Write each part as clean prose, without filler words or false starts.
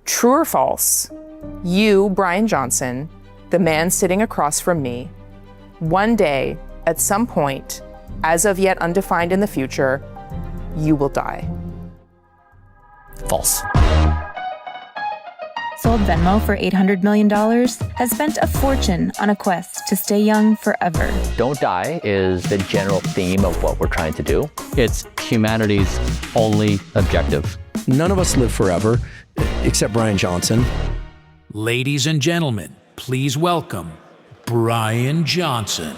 True or false? You, Bryan Johnson, the man sitting across from me, one day, at some point, as of yet undefined in the future, you will die. False. Sold Venmo for $800 million, has spent a fortune on a quest to stay young forever. Don't die is the general theme of what we're trying to do. It's humanity's only objective. None of us live forever, except Bryan Johnson. Ladies and gentlemen, please welcome Bryan Johnson.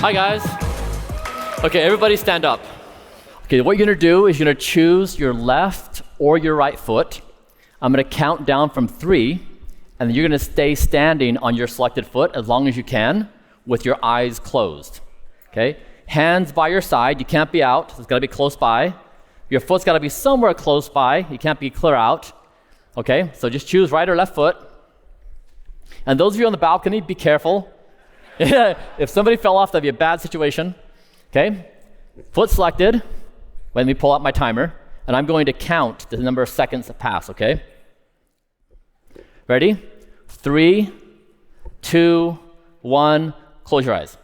Hi guys. Okay, everybody stand up. Okay, what you're gonna do is you're gonna choose your left or your right foot. I'm gonna count down from 3, and then you're gonna stay standing on your selected foot as long as you can with your eyes closed. Okay, hands by your side, you can't be out, so it's gotta be close by. Your foot's gotta be somewhere close by, you can't be clear out. Okay, so just choose right or left foot. And those of you on the balcony, be careful. If somebody fell off, that'd be a bad situation. Okay, foot selected. Let me pull out my timer, and I'm going to count the number of seconds that pass, okay? Ready? 3, 2, 1, close your eyes.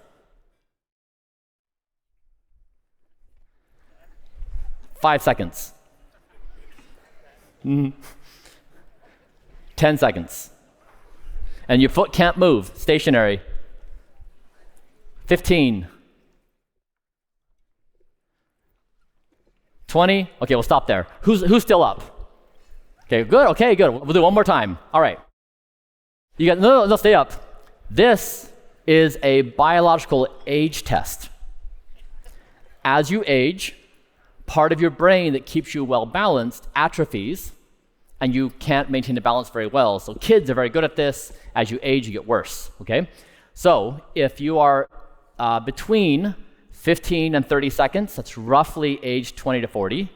5 seconds. 10 seconds. And your foot can't move, stationary. 15. 20. Okay, we'll stop there. Who's still up? Okay, good. Okay, good. We'll do one more time. All right. You got no, stay up. This is a biological age test. As you age, part of your brain that keeps you well balanced atrophies, and you can't maintain the balance very well. So kids are very good at this. As you age, you get worse. Okay. So if you are between 15 and 30 seconds, that's roughly age 20 to 40.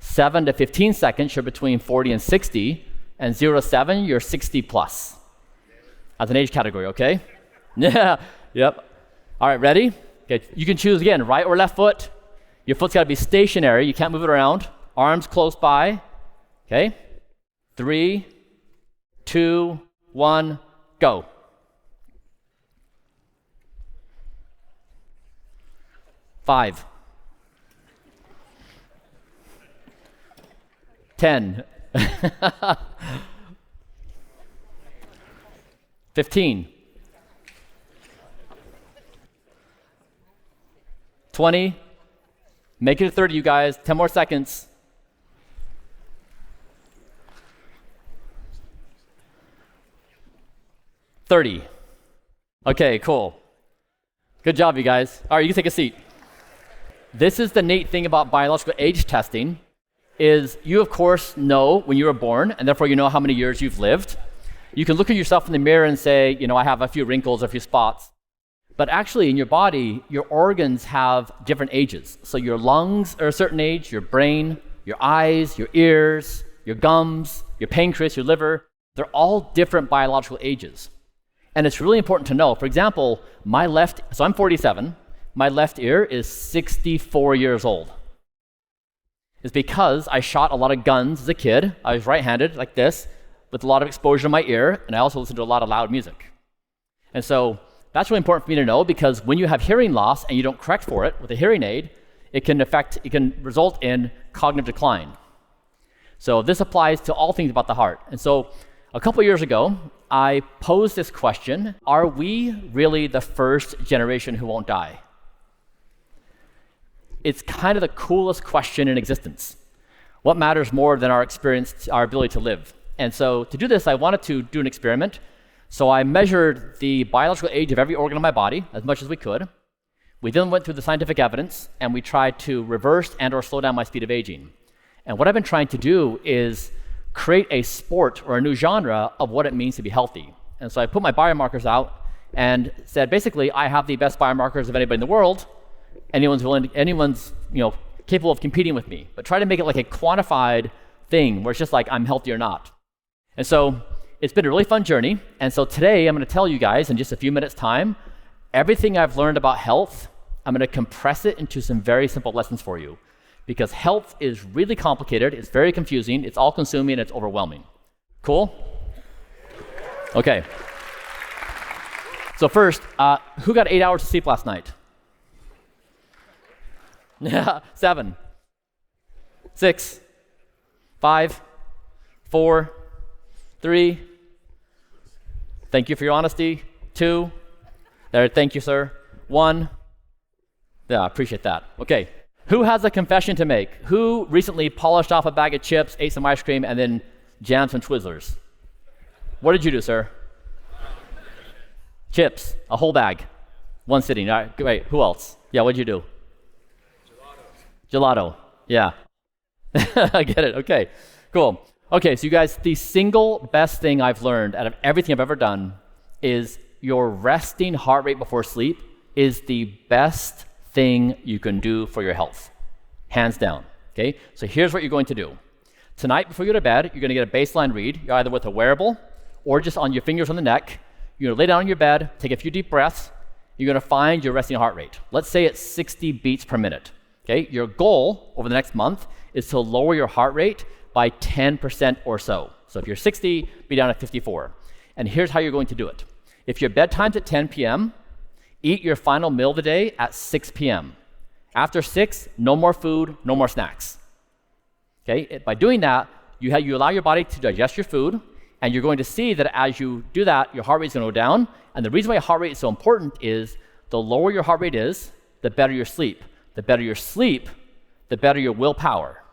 7 to 15 seconds, you're between 40 and 60. And 0 to 7, you're 60 plus. As an age category, okay? Yeah, yep. All right, ready? Okay, you can choose again, right or left foot. Your foot's gotta be stationary, you can't move it around. Arms close by, okay? 3, 2, 1, go. 5. 10. 15. 20. Make it to 30, you guys. 10 more seconds. 30. Okay, cool. Good job, you guys. All right, you can take a seat. This is the neat thing about biological age testing, is you of course know when you were born, and therefore you know how many years you've lived. You can look at yourself in the mirror and say, you know, I have a few wrinkles, a few spots. But actually in your body, your organs have different ages. So your lungs are a certain age, your brain, your eyes, your ears, your gums, your pancreas, your liver, they're all different biological ages. And it's really important to know. For example, so I'm 47, my left ear is 64 years old. It's because I shot a lot of guns as a kid. I was right-handed like this, with a lot of exposure to my ear, and I also listened to a lot of loud music. And so that's really important for me to know, because when you have hearing loss and you don't correct for it with a hearing aid, it can result in cognitive decline. So this applies to all things about the heart. And so a couple years ago, I posed this question: are we really the first generation who won't die? It's kind of the coolest question in existence. What matters more than our experience, our ability to live? And so to do this, I wanted to do an experiment. So I measured the biological age of every organ in my body as much as we could. We then went through the scientific evidence, and we tried to reverse and or slow down my speed of aging. And what I've been trying to do is create a sport or a new genre of what it means to be healthy. And so I put my biomarkers out and said, basically, I have the best biomarkers of anybody in the world. Anyone's capable of competing with me, but try to make it like a quantified thing where it's just like I'm healthy or not. And so it's been a really fun journey. And so today I'm going to tell you guys in just a few minutes time everything I've learned about health, I'm going to compress it into some very simple lessons for you. Because health is really complicated, it's very confusing, it's all-consuming, and it's overwhelming. Cool? Okay. So first, who got 8 hours of sleep last night? 7, 6, 5, 4, 3. Thank you for your honesty. 2. There, thank you, sir. 1. Yeah, I appreciate that. Okay. Who has a confession to make? Who recently polished off a bag of chips, ate some ice cream, and then jammed some Twizzlers? What did you do, sir? Chips, a whole bag, one sitting. All right, wait, who else? Yeah, what did you do? Gelato. Yeah. I get it. Okay, cool. Okay, so you guys, the single best thing I've learned out of everything I've ever done is your resting heart rate before sleep is the best thing you can do for your health, hands down. Okay, so here's what you're going to do. Tonight, before you go to bed, you're going to get a baseline read. You're either with a wearable or just on your fingers on the neck. You're going to lay down on your bed, take a few deep breaths. You're going to find your resting heart rate. Let's say it's 60 beats per minute. Okay, your goal over the next month is to lower your heart rate by 10% or so. So if you're 60, be down at 54. And here's how you're going to do it. If your bedtime's at 10 p.m., eat your final meal of the day at 6 p.m. After 6, no more food, no more snacks. Okay, by doing that, you allow your body to digest your food, and you're going to see that as you do that, your heart rate is going to go down. And the reason why heart rate is so important is the lower your heart rate is, the better your sleep. The better your sleep, the better your willpower.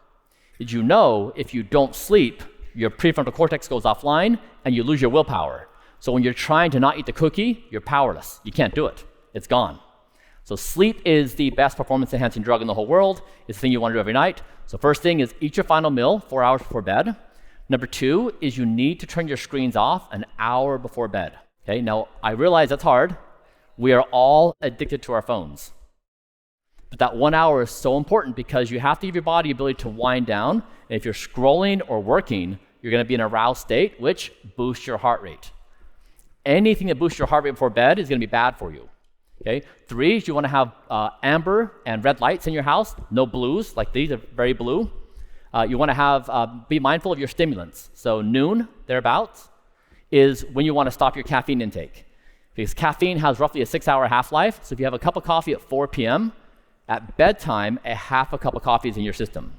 Did you know if you don't sleep, your prefrontal cortex goes offline and you lose your willpower? So when you're trying to not eat the cookie, you're powerless. You can't do it. It's gone. So sleep is the best performance-enhancing drug in the whole world. It's the thing you want to do every night. So first thing is eat your final meal 4 hours before bed. Number 2 is you need to turn your screens off an hour before bed. Okay, now I realize that's hard. We are all addicted to our phones. But that 1 hour is so important because you have to give your body the ability to wind down. And if you're scrolling or working, you're going to be in a aroused state, which boosts your heart rate. Anything that boosts your heart rate before bed is going to be bad for you. Okay. 3 is you want to have amber and red lights in your house, no blues, like these are very blue. You want to have be mindful of your stimulants. So noon, thereabouts, is when you want to stop your caffeine intake. Because caffeine has roughly a 6-hour half-life. So if you have a cup of coffee at 4 p.m., at bedtime, a half a cup of coffee is in your system.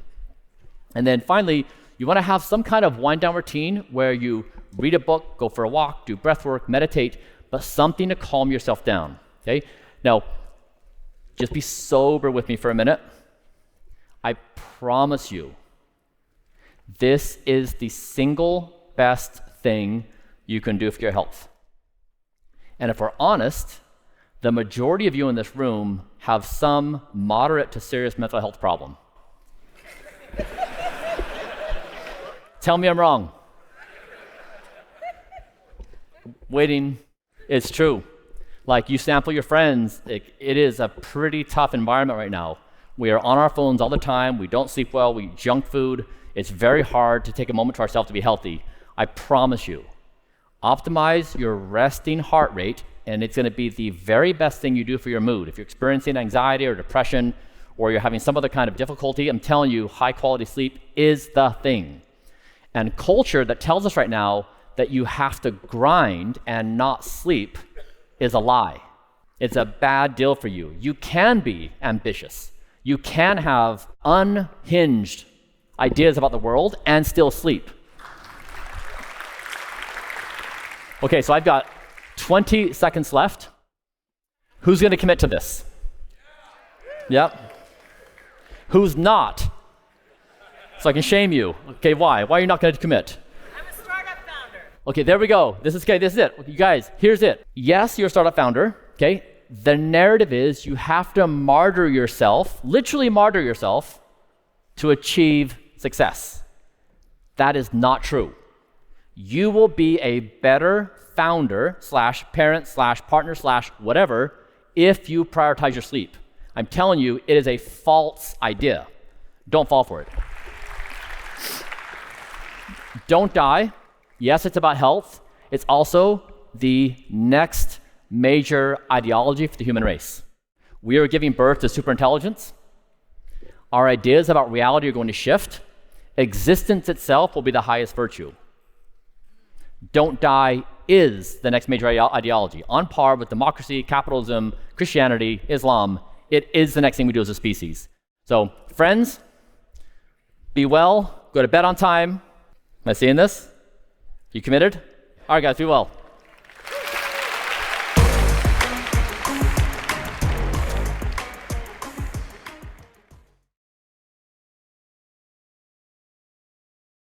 And then finally, you want to have some kind of wind-down routine where you read a book, go for a walk, do breath work, meditate, but something to calm yourself down. Okay? Now, just be sober with me for a minute. I promise you, this is the single best thing you can do for your health. And if we're honest, the majority of you in this room have some moderate to serious mental health problem. Tell me I'm wrong. Waiting, it's true. Like you sample your friends, it is a pretty tough environment right now. We are on our phones all the time, we don't sleep well, we eat junk food. It's very hard to take a moment to ourselves to be healthy. I promise you, optimize your resting heart rate, and it's going to be the very best thing you do for your mood. If you're experiencing anxiety or depression, or you're having some other kind of difficulty, I'm telling you, high quality sleep is the thing. And culture that tells us right now that you have to grind and not sleep is a lie. It's a bad deal for you. You can be ambitious. You can have unhinged ideas about the world and still sleep. Okay, so I've got 20 seconds left. Who's going to commit to this? Yep. Who's not? So I can shame you. Okay, why? Why are you not going to commit? I'm a startup founder. Okay, there we go. This is it. You guys, here's it. Yes, you're a startup founder. Okay, the narrative is you have to martyr yourself, literally martyr yourself, to achieve success. That is not true. You will be a better founder / parent / partner / whatever if you prioritize your sleep. I'm telling you, it is a false idea. Don't fall for it. Don't die. Yes, it's about health. It's also the next major ideology for the human race. We are giving birth to superintelligence. Our ideas about reality are going to shift. Existence itself will be the highest virtue. Don't die is the next major ideology, on par with democracy, capitalism, Christianity, Islam. It is the next thing we do as a species. So, friends, be well, go to bed on time. Am I seeing this? You committed? All right, guys, be well.